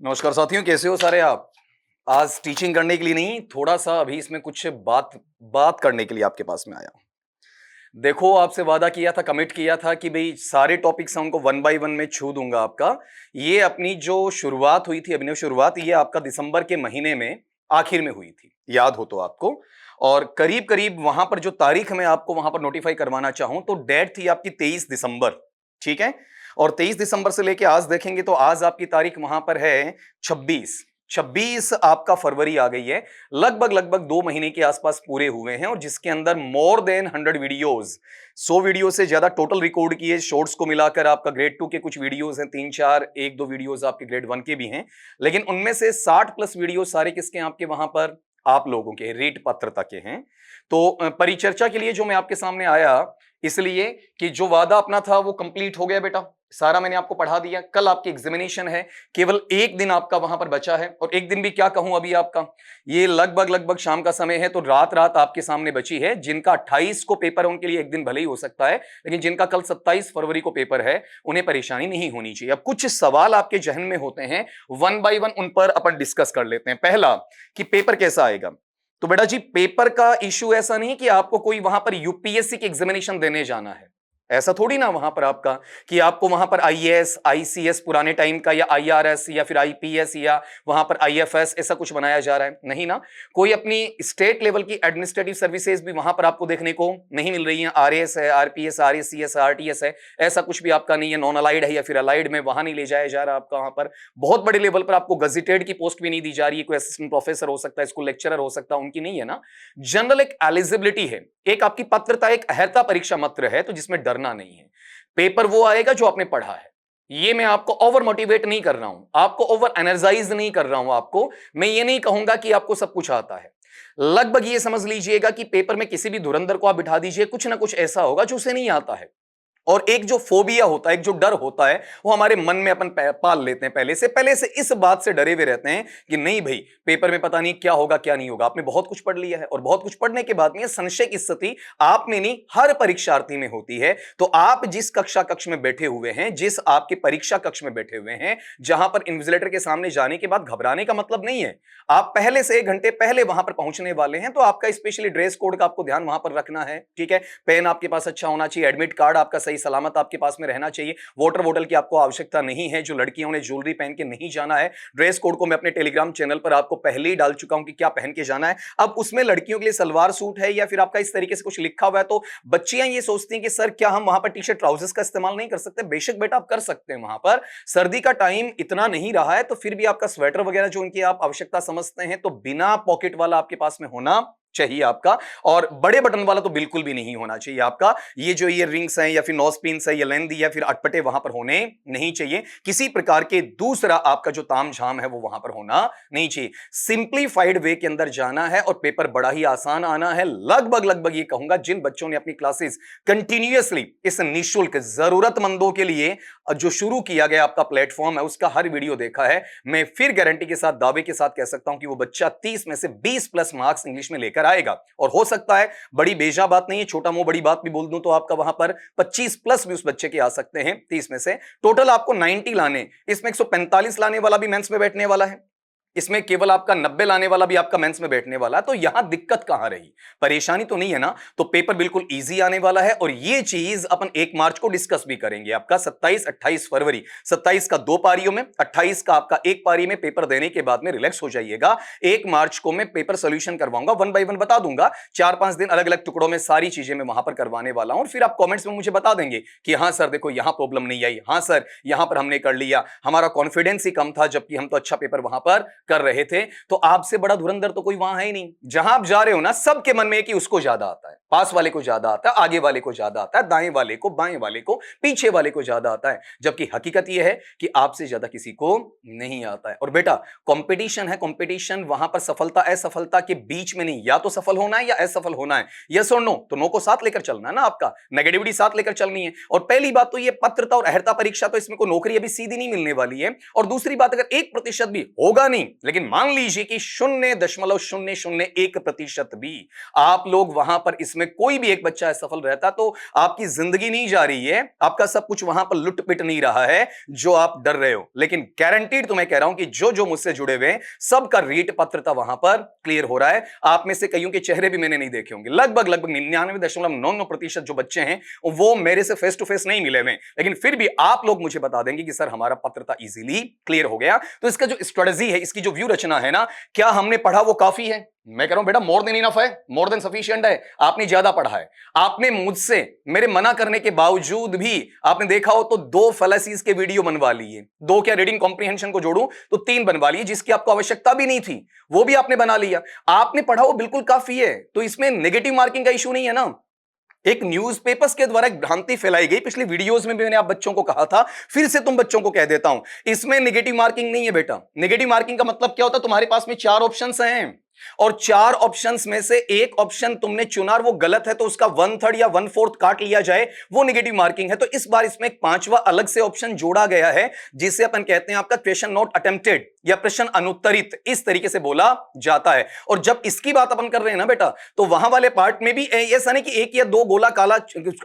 नमस्कार साथियों, कैसे हो सारे आप। आज टीचिंग करने के लिए नहीं, थोड़ा सा अभी इसमें कुछ बात बात करने के लिए आपके पास में आया। देखो, आपसे वादा किया था, कमिट किया था कि भाई सारे टॉपिक्स हैं उनको वन बाय वन में छू दूंगा आपका। ये अपनी जो शुरुआत हुई थी, अभिनव शुरुआत, ये आपका दिसंबर के महीने में आखिर में हुई थी, याद हो तो आपको। और करीब करीब वहां पर जो तारीख मैं आपको वहां पर नोटिफाई करवाना चाहूं तो डेट थी आपकी 23 दिसंबर। ठीक है। और 23 दिसंबर से लेके आज देखेंगे तो आज आपकी तारीख वहां पर है 26। 26 आपका फरवरी आ गई है। लगभग लगभग 2 महीने के आसपास पूरे हुए हैं और जिसके अंदर मोर देन 100 वीडियोज, 100 वीडियो से ज्यादा टोटल रिकॉर्ड किए। शॉर्ट्स को मिलाकर आपका ग्रेड 2 के कुछ वीडियोज हैं, 3 4, 1 2 वीडियोज आपके ग्रेड 1 के भी हैं। लेकिन उनमें से 60+ वीडियो सारे किसके हैं आपके वहां पर, आप लोगों के रीट पात्रता के हैं। तो परिचर्चा के लिए जो मैं आपके सामने आया, इसलिए कि जो वादा अपना था वो कंप्लीट हो गया बेटा। सारा मैंने आपको पढ़ा दिया। कल आपकी एग्जामिनेशन है, केवल एक दिन आपका वहां पर बचा है। और एक दिन भी क्या कहूं, अभी आपका ये लगभग लगभग शाम का समय है, तो रात रात आपके सामने बची है। जिनका 28 को पेपर है उनके लिए एक दिन भले ही हो सकता है, लेकिन जिनका कल 27 फरवरी को पेपर है उन्हें परेशानी नहीं होनी चाहिए। अब कुछ सवाल आपके जहन में होते हैं, वन बाय वन उन पर अपन डिस्कस कर लेते हैं। पहला कि पेपर कैसा आएगा। तो बेटा जी, पेपर का इश्यू ऐसा नहीं कि आपको कोई वहां पर यूपीएससी की एग्जामिनेशन देने जाना है। ऐसा थोड़ी ना वहां पर आपका कि आपको वहां पर आईएएस आईसीएस पुराने टाइम का, या आईआरएस, या फिर आईपीएस, या वहां पर आईएफएस, ऐसा कुछ बनाया जा रहा है, नहीं ना। कोई अपनी स्टेट लेवल की एडमिनिस्ट्रेटिव सर्विसेज भी वहां पर आपको देखने को नहीं मिल रही है। आरएएस है, आरपीएस, आरएसीएस, आरटीएस है, ऐसा कुछ भी आपका नहीं है। नॉन अलाइड है या फिर अलाइड में, वहां नहीं ले जाया जा रहा आपका। वहां पर बहुत बड़े लेवल पर आपको गजेटेड की पोस्ट भी नहीं दी जा रही है। कोई असिस्टेंट प्रोफेसर हो सकता है, स्कूल लेक्चरर हो सकता है, उनकी नहीं है ना। जनरल एक एलिजिबिलिटी है, एक आपकी पात्रता, एक अहर्ता परीक्षा मत्र है, तो जिसमें डरना नहीं है। पेपर वो आएगा जो आपने पढ़ा है। ये मैं आपको ओवर मोटिवेट नहीं कर रहा हूं, आपको ओवर एनर्जाइज नहीं कर रहा हूं। आपको मैं ये नहीं कहूंगा कि आपको सब कुछ आता है। लगभग ये समझ लीजिएगा कि पेपर में किसी भी धुरंधर को आप बिठा दीजिए, कुछ ना कुछ ऐसा होगा जो उसे नहीं आता है। और एक जो फोबिया होता है, एक जो डर होता है, वो हमारे मन में अपन पाल लेते हैं। पहले से इस बात से डरे हुए रहते हैं कि नहीं भाई, पेपर में पता नहीं क्या होगा क्या नहीं होगा। आपने बहुत कुछ पढ़ लिया है, और बहुत कुछ पढ़ने के बाद में संशय की स्थिति आप में नहीं, हर परीक्षार्थी में होती है। तो आप जिस कक्ष में बैठे हुए हैं, जिस आपके परीक्षा कक्ष में बैठे हुए हैं, जहां पर इन्विजिलेटर के सामने जाने के बाद घबराने का मतलब नहीं है। आप पहले से 1 घंटे पहले वहां पर पहुंचने वाले हैं, तो आपका स्पेशली ड्रेस कोड का आपको ध्यान वहां पर रखना है। ठीक है। पेन आपके पास अच्छा होना चाहिए, एडमिट कार्ड आपका सही सलामत आपके पास में रहना चाहिए। वाटर बोतल की आपको आवश्यकता नहीं है। जो लड़कियों ने ज्वेलरी पहन के नहीं जाना है। ड्रेस कोड को मैं अपने टेलीग्राम चैनल पर आपको पहले ही डाल चुका हूं कि क्या पहन के जाना है। अब उसमें लड़कियों के लिए सलवार सूट है या फिर आपका इस तरीके से कुछ लिखा हुआ है, तो बच्चियां ये सोचती हैं कि सर क्या हम वहां पर टी शर्ट ट्राउजर्स का इस्तेमाल नहीं कर सकते। बेशक बेटा, आप कर सकते हैं। वहां पर सर्दी का टाइम इतना नहीं रहा है, तो फिर भी आपका स्वेटर वगैरह जो उनकी आप आवश्यकता समझते हैं, तो बिना पॉकेट वाला आपके पास में होना चाहिए आपका। और बड़े बटन वाला तो बिल्कुल भी नहीं होना चाहिए आपका। ये जो ईयर रिंग्स हैं या फिर नोज पिन्स है या लेंदी या फिर अटपटे वहां पर होने नहीं चाहिए। किसी प्रकार के दूसरा आपका जो तामझाम है वो वहां पर होना नहीं चाहिए। सिंप्लीफाइड वे के अंदर जाना है और पेपर बड़ा ही आसान आना है। लगभग लगभग ये कहूंगा, जिन बच्चों ने अपनी क्लासेस कंटिन्यूअसली इस निःशुल्क जरूरतमंदों के लिए जो शुरू किया गया आपका प्लेटफॉर्म है, उसका हर वीडियो देखा है, मैं फिर गारंटी के साथ, दावे के साथ कह सकता हूं कि वो बच्चा 30 में से 20+ मार्क्स इंग्लिश में लेकर आएगा। और हो सकता है, बड़ी बेजा बात नहीं है, छोटा मुंह बड़ी बात भी बोल दूं तो आपका वहां पर 25+ भी उस बच्चे के आ सकते हैं 30 में से। टोटल आपको 90 लाने, इसमें 145 लाने वाला भी मेंस में बैठने वाला है, इसमें केवल आपका 90 लाने वाला भी आपका मेंस में बैठने वाला है। तो यहां दिक्कत कहां रही, परेशानी तो नहीं है ना। तो पेपर बिल्कुल इजी आने वाला है। और ये चीज अपन 1 मार्च को डिस्कस भी करेंगे। आपका 27 28 फरवरी, 27 का 2 पारियों में, 28 का आपका 1 पारी में पेपर देने के बाद में रिलैक्स हो जाइएगा। 1 मार्च को मैं पेपर सोल्यूशन करवाऊंगा, वन बाय वन बता दूंगा। 4-5 दिन अलग अलग टुकड़ों में सारी चीजें मैं वहां पर करवाने वाला हूं। और फिर आप कॉमेंट्स में मुझे बता देंगे कि हाँ सर देखो यहां प्रॉब्लम नहीं आई, हाँ सर यहां पर हमने कर लिया, हमारा कॉन्फिडेंस ही कम था, जबकि हम तो अच्छा पेपर वहां पर कर रहे थे। तो आपसे बड़ा धुरंधर तो कोई वहां है ही नहीं। जहां आप जा रहे हो ना, सबके मन में कि उसको ज्यादा आता है, पास वाले को ज्यादा आता है, आगे वाले को ज्यादा आता है, दाएं वाले को, बाएं वाले को, पीछे वाले को ज्यादा आता है। जबकि हकीकत यह है कि आपसे ज्यादा किसी को नहीं आता है। और बेटा, कंपटीशन है, कंपटीशन वहां पर सफलता असफलता के बीच में नहीं, या तो सफल होना है या असफल होना है। यस और नो, तो नो को साथ लेकर चलना है ना, आपका नेगेटिविटी साथ लेकर चलनी है। और पहली बात तो ये पत्रता और अहर्ता परीक्षा, तो इसमें कोई नौकरी अभी सीधी नहीं मिलने वाली है। और दूसरी बात, अगर 1% भी होगा नहीं लेकिन मान लीजिए कि 0.001% भी आप लोग वहां पर इसमें कोई भी एक बच्चा असफल रहता तो आपकी जिंदगी नहीं जा रही है, आपका सब कुछ वहां पर लुट पिट नहीं रहा है जो आप डर रहे हो। लेकिन गारंटीड तुम्हें कह रहा हूं कि जो जो मुझसे जुड़े हुए हैं सबका रीट पत्रता वहां पर क्लियर हो रहा है। आप में से कईयों के चेहरे भी मैंने नहीं देखे होंगे। लगभग लगभग 99.99% जो बच्चे हैं वो मेरे से फेस टू फेस नहीं मिले हुए, लेकिन फिर भी आप लोग मुझे बता देंगे कि सर हमारा पत्रता इजीली क्लियर हो गया। तो इसका जो स्ट्रेटजी है, इसकी जो व्यू रचना है ना, क्या हमने पढ़ा वो काफी है? मैं कह रहा हूं बेटा मोर देन इनफ है, मोर देन सफिशिएंट है। आपने ज्यादा पढ़ा है, आपने मुझसे मेरे मना करने के बावजूद भी आपने देखा हो तो 2 फैलेसीज के वीडियो बनवा लिए, 2 क्या रीडिंग कॉम्प्रिहेंशन को जोड़ूं तो 3 बनवा लिए, जिसकी आपको आवश्यकता भी नहीं थी वो भी आपने बना लिया। आपने पढ़ा वो बिल्कुल काफी है। तो इसमें नेगेटिव मार्किंग का इशू नहीं है ना। एक न्यूज़पेपर्स के द्वारा एक भ्रांति फैलाई गई, पिछली वीडियोस में भी मैंने आप बच्चों को कहा था, फिर से तुम बच्चों को कह देता हूं, इसमें नेगेटिव मार्किंग नहीं है बेटा। नेगेटिव मार्किंग का मतलब क्या होता है? तुम्हारे पास में 4 ऑप्शंस हैं और 4 ऑप्शंस में से एक ऑप्शन तुमने चुना और वो गलत है तो उसका 1/3 या 1/4 काट लिया जाए, वो नेगेटिव मार्किंग है। तो इस बार इसमें एक 5वां अलग से ऑप्शन जोड़ा गया है जिसे अपन कहते हैं आपका क्वेश्चन नॉट अटेम्प्टेड या प्रश्न अनुत्तरित, इस तरीके से बोला जाता है। और जब इसकी बात अपन कर रहे हैं ना बेटा, तो वहां वाले पार्ट में भी ऐसा नहीं कि 1 या 2 गोला काला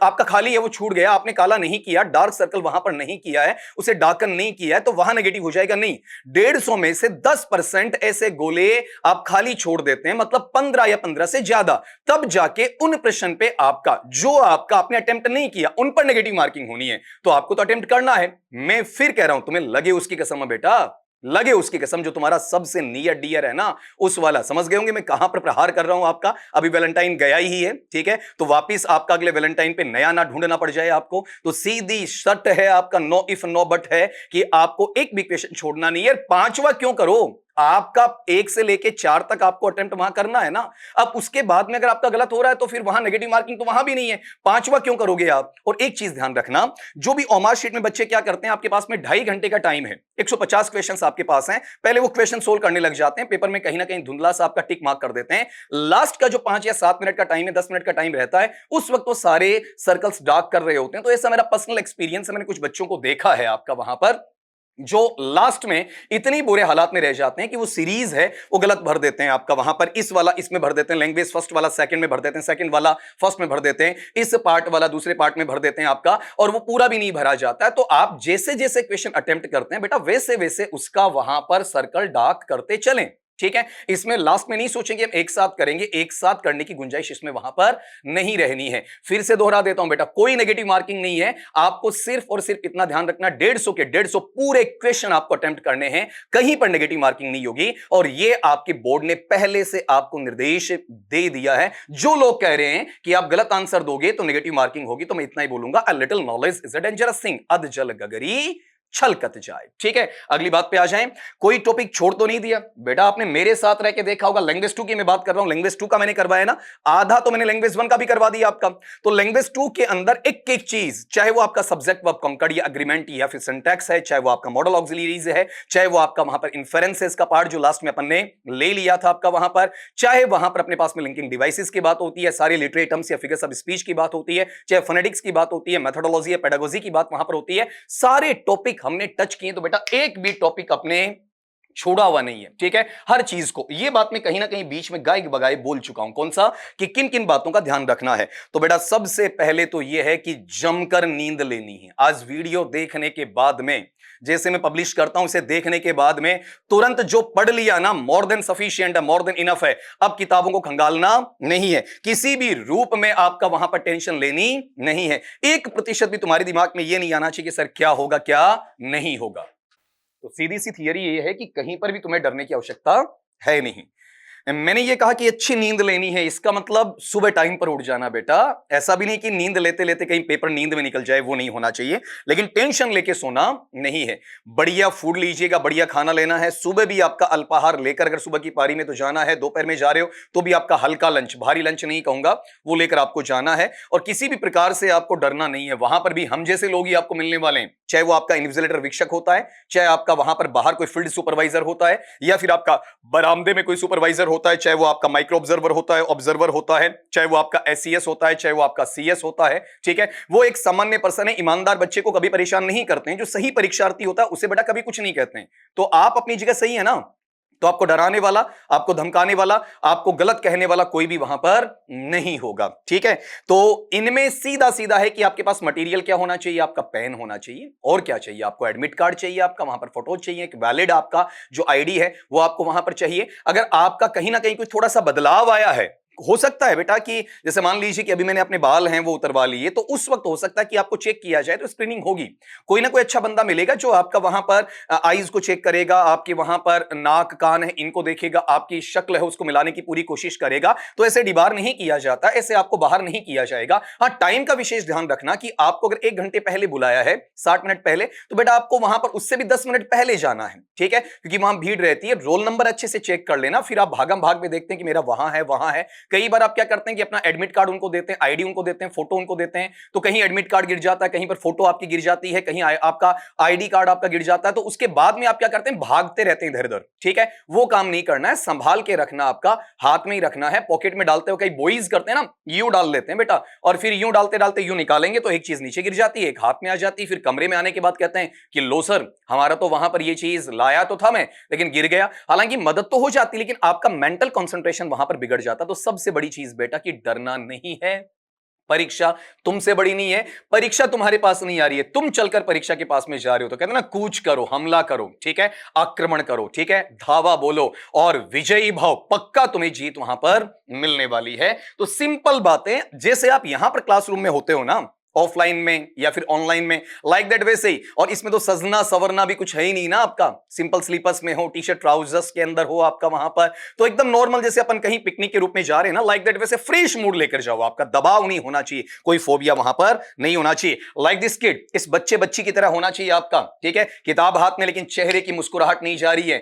आपका खाली है वो छूट गया, आपने काला नहीं किया, डार्क सर्कल वहां पर नहीं किया है, उसे डार्कन नहीं किया है तो वहां नेगेटिव हो जाएगा, नहीं। 150 में से 10% ऐसे गोले आप खाली छोड़ देते हैं, मतलब 15 या 15 से ज्यादा, तब जाके उन प्रश्न पे आपका जो आपका आपने अटेम्प्ट नहीं किया उन पर नेगेटिव मार्किंग होनी है। तो आपको तो अटेम्प्ट करना है। मैं फिर कह रहा हूं, तुम्हें लगे उसकी कसम है बेटा, लगे उसकी कसम, जो तुम्हारा सबसे नियर डियर है ना उस वाला। समझ गए होंगे मैं कहां पर प्रहार कर रहा हूं आपका। अभी वैलेंटाइन गया ही है, ठीक है, तो वापिस आपका अगले वैलेंटाइन पे नया ना ढूंढना पड़ जाए आपको। तो सीधी शर्त है आपका, नो इफ नो बट है कि आपको एक भी क्वेश्चन छोड़ना नहीं है। 5वां क्यों करो, आपका 1 से लेके 4 तक आपको अटेम्प्ट वहां करना है ना। अब उसके बाद में अगर आपका गलत हो रहा है तो फिर वहां नेगेटिव मार्किंग तो वहां भी नहीं है, 5वां क्यों करोगे आप। और एक चीज ध्यान रखना, जो भी ओमार शीट में बच्चे क्या करते हैं, आपके पास में 2.5 घंटे का टाइम है, 150 क्वेश्चंस आपके पास हैं, पहले वो क्वेश्चन सोल्व करने लग जाते हैं, पेपर में कहीं ना कहीं धुंधला सा आपका टिक मार्क कर देते हैं। लास्ट का जो 5 या 7 मिनट का टाइम है, 10 मिनट का टाइम रहता है, उस वक्त वो सारे सर्कल्स डार्क कर रहे होते हैं। तो ऐसा मेरा पर्सनल एक्सपीरियंस है, मैंने कुछ बच्चों को देखा है आपका वहां पर, जो लास्ट में इतनी बुरे हालात में रह जाते हैं कि वो सीरीज है वो गलत भर देते हैं आपका वहां पर। इस वाला इसमें भर देते हैं, लैंग्वेज फर्स्ट वाला सेकंड में भर देते हैं, सेकंड वाला फर्स्ट में भर देते हैं, इस पार्ट वाला दूसरे पार्ट में भर देते हैं आपका, और वो पूरा भी नहीं भरा जाता है। तो आप जैसे जैसे क्वेश्चन अटेम्प्ट करते हैं बेटा, वैसे वैसे उसका वहां पर सर्कल डार्क करते चलें, ठीक है। इसमें लास्ट में नहीं सोचेंगे हम एक साथ करेंगे, एक साथ करने की गुंजाइश इसमें वहां पर नहीं रहनी है। फिर से दोहरा देता हूं बेटा, कोई नेगेटिव मार्किंग नहीं है, आपको सिर्फ और सिर्फ इतना ध्यान रखना, 150 के 150 पूरे क्वेश्चन आपको अटेम्प्ट करने हैं, कहीं पर नेगेटिव मार्किंग नहीं होगी। और ये आपके बोर्ड ने पहले से आपको निर्देश दे दिया है। जो लोग कह रहे हैं कि आप गलत आंसर दोगे तो नेगेटिव मार्किंग होगी, तो मैं इतना ही बोलूंगा, a little knowledge is a dangerous thing, अध जल गगरी छलकत जाए, ठीक है। अगली बात पे आ जाएं, कोई टॉपिक छोड़ तो नहीं दिया बेटा। आपने मेरे साथ रह के देखा होगा, लैंग्वेज 2 की मैं बात कर रहा हूं, लैंग्वेज 2 का मैंने करवाया ना, आधा तो मैंने लैंग्वेज 1 का भी करवा दिया आपका। तो लैंग्वेज 2 के अंदर एक एक चीज, चाहे वो आपका सब्जेक्ट वर्ब कॉन्कर्ड या एग्रीमेंट या फिर सिंटैक्स है, चाहे वो आपका मॉडल ऑक्सिलरीज है, चाहे वो आपका वहां पर इन्फेरेंसेस का पार्ट जो लास्ट में अपन ने ले लिया था आपका वहां पर, चाहे वहां पर अपने पास में लिंकिंग डिवाइसेस की बात होती है, सारे लिटरेरी टर्म्स या फिगर्स ऑफ स्पीच की बात होती है, चाहे फोनेटिक्स की बात होती है, मेथोडोलॉजी या पेडागोजी की बात वहां पर होती है, सारे टॉपिक हमने टच किए। तो बेटा एक भी टॉपिक अपने छोड़ा हुआ नहीं है, ठीक है। हर चीज को, ये बात मैं कहीं ना कहीं बीच में गाय बगाए बोल चुका हूं, कौन सा, कि किन किन बातों का ध्यान रखना है। तो बेटा सबसे पहले तो यह है कि जमकर नींद लेनी है। आज वीडियो देखने के बाद में, जैसे मैं पब्लिश करता हूं, इसे देखने के बाद में तुरंत जो पढ़ लिया ना, मोर देन सफिशिएंट है, मोर देन इनफ है। अब किताबों को खंगालना नहीं है, किसी भी रूप में आपका वहां पर टेंशन लेनी नहीं है। 1% भी तुम्हारे दिमाग में यह नहीं आना चाहिए कि सर क्या होगा क्या नहीं होगा। तो सीधी सी थियरी ये है कि कहीं पर भी तुम्हें डरने की आवश्यकता है नहीं। मैंने ये कहा कि अच्छी नींद लेनी है, इसका मतलब सुबह टाइम पर उठ जाना बेटा। ऐसा भी नहीं कि नींद लेते लेते कहीं पेपर नींद में निकल जाए, वो नहीं होना चाहिए, लेकिन टेंशन लेके सोना नहीं है। बढ़िया फूड लीजिएगा, बढ़िया खाना लेना है, सुबह भी आपका अल्पाहार लेकर, अगर सुबह की पारी में तो जाना है, दोपहर में जा रहे हो तो भी आपका हल्का लंच, भारी लंच नहीं कहूंगा, वो लेकर आपको जाना है। और किसी भी प्रकार से आपको डरना नहीं है। वहां पर भी हम जैसे लोग ही आपको मिलने वाले हैं, चाहे वो आपका इन्विजिलेटर वीक्षक होता है, चाहे आपका वहां पर बाहर कोई फील्ड सुपरवाइजर होता है, या फिर आपका बरामदे में कोई सुपरवाइजर होता है, चाहे वो आपका माइक्रो ऑब्जर्वर होता है, ऑब्जर्वर होता है, चाहे वो आपका एससीएस होता है, चाहे वो आपका सीएस होता है, ठीक है। वो एक सामान्य पर्सन है, ईमानदार बच्चे को कभी परेशान नहीं करते हैं। जो सही परीक्षार्थी होता है उसे बेटा कभी कुछ नहीं कहते हैं। तो आप अपनी जगह सही है ना। तो आपको डराने वाला, आपको धमकाने वाला, आपको गलत कहने वाला कोई भी वहां पर नहीं होगा। ठीक है, तो इनमें सीधा सीधा है कि आपके पास मटेरियल क्या होना चाहिए, आपका पेन होना चाहिए, और क्या चाहिए आपको, एडमिट कार्ड चाहिए, आपका वहां पर फोटो चाहिए, वैलिड आपका जो आईडी है वो आपको वहां पर चाहिए। अगर आपका कहीं ना कहीं कोई थोड़ा सा बदलाव आया है, हो सकता है बेटा कि जैसे मान लीजिए कि अभी मैंने अपने बाल हैं वो उतरवा लिए, तो उस वक्त हो सकता है कि आपको चेक किया जाए, तो स्क्रीनिंग होगी, कोई ना कोई अच्छा बंदा मिलेगा जो आपका वहां पर आईज को चेक करेगा, आपके वहां पर नाक कान है इनको देखेगा, आपकी शक्ल है उसको मिलाने की पूरी कोशिश करेगा। तो ऐसे डिबार नहीं किया जाता, ऐसे आपको बाहर नहीं किया जाएगा। हाँ, टाइम का विशेष ध्यान रखना कि आपको अगर 1 घंटे पहले बुलाया है, 60 मिनट पहले, तो बेटा आपको वहां पर उससे भी 10 मिनट पहले जाना है। ठीक है, क्योंकि वहां भीड़ रहती है। रोल नंबर अच्छे से चेक कर लेना, फिर आप भागम भाग में देखते हैं कि मेरा वहां है वहां है। कई बार आप क्या करते हैं कि अपना एडमिट कार्ड उनको देते हैं, आईडी उनको देते हैं, फोटो उनको देते हैं, तो कहीं एडमिट कार्ड गिर जाता है, कहीं पर फोटो आपकी गिर जाती है, कहीं आपका आईडी कार्ड आपका गिर जाता है, तो उसके बाद में आप क्या करते हैं, भागते रहते हैं इधर उधर। ठीक है, वो काम नहीं करना है, संभाल के रखना, आपका हाथ में ही रखना है, पॉकेट में डालते हो, कई बॉयज करते हैं ना, यूं डाल लेते हैं बेटा, और फिर यूं डालते डालते यूं निकालेंगे तो एक चीज नीचे गिर जाती है, एक हाथ में आ जाती है, फिर कमरे में आने के बाद कहते हैं कि लो सर, हमारा तो वहां पर ये चीज लाया तो था मैं, लेकिन गिर गया। हालांकि मदद तो हो जाती, लेकिन आपका मेंटल कंसंट्रेशन वहां पर बिगड़ जाता। तो सबसे बड़ी चीज बेटा कि डरना नहीं है। परीक्षा तुमसे बड़ी नहीं है, परीक्षा तुम्हारे पास नहीं आ रही है, तुम चलकर परीक्षा के पास में जा रहे हो, तो कहते हैं ना, कूच करो, हमला करो, ठीक है, आक्रमण करो, ठीक है, धावा बोलो और विजयी भाव, पक्का तुम्हें जीत वहां पर मिलने वाली है। तो सिंपल बातें जैसे आप यहां पर क्लासरूम में होते हो ना, ऑफलाइन में या फिर ऑनलाइन में, लाइक दैट वैसे ही। और इसमें तो सजना सवरना भी कुछ है ही नहीं ना आपका, सिंपल स्लीपर्स में हो, टी शर्ट ट्राउजर्स के अंदर हो आपका वहां पर, तो एकदम नॉर्मल जैसे अपन कहीं पिकनिक के रूप में जा रहे हैं ना, लाइक दैट वैसे फ्रेश मूड लेकर जाओ। आपका दबाव नहीं होना चाहिए, कोई फोबिया वहां पर नहीं होना चाहिए। लाइक दिस किड, इस बच्चे बच्ची की तरह होना चाहिए आपका। ठीक है, किताब हाथ में लेकिन चेहरे की मुस्कुराहट नहीं जा रही है।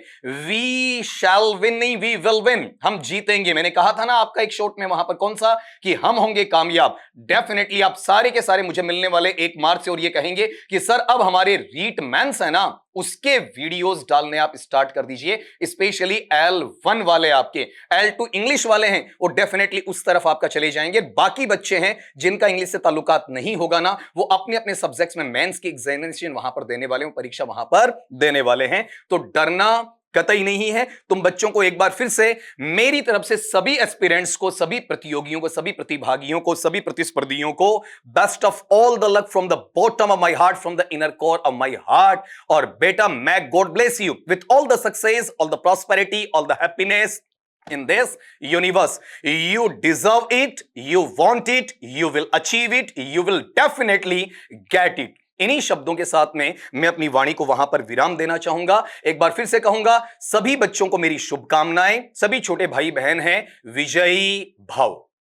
वी शैल विन नहीं, वी विल विन, हम जीतेंगे। मैंने कहा था ना आपका एक शॉट में वहां पर, कौन सा, कि हम होंगे कामयाब। डेफिनेटली आप सारे के सारे मुझे मिलने वाले 1 मार्च से और ये कहेंगे कि सर अब हमारे रीट मैंस है ना, उसके वीडियोस डालने आप स्टार्ट कर दीजिए। स्पेशली L1 वाले, आपके L2 इंग्लिश वाले हैं, वो डेफिनेटली उस तरफ आपका चले जाएंगे। बाकी बच्चे हैं जिनका इंग्लिश से ताल्लुकात नहीं होगा ना, वो अपने अपने सब्जेक्ट्स में मेंस की एग्जामिनेशन वहां पर देने वाले हैं, परीक्षा वहां पर देने वाले हैं। तो डरना कतई नहीं है। तुम बच्चों को एक बार फिर से मेरी तरफ से सभी एस्पिरेंट्स को, सभी प्रतियोगियों को, सभी प्रतिभागियों को, सभी प्रतिस्पर्धियों को best of all the luck from the bottom of my heart, from the inner core of my heart. और बेटा, may God bless you with all the success, all the prosperity, all the happiness in this universe. You deserve it, you want it, you will achieve it, you will definitely get it. इन्हीं शब्दों के साथ में मैं अपनी वाणी को वहां पर विराम देना चाहूंगा। एक बार फिर से कहूंगा, सभी बच्चों को मेरी शुभकामनाएं, सभी छोटे भाई बहन हैं, विजयी भव।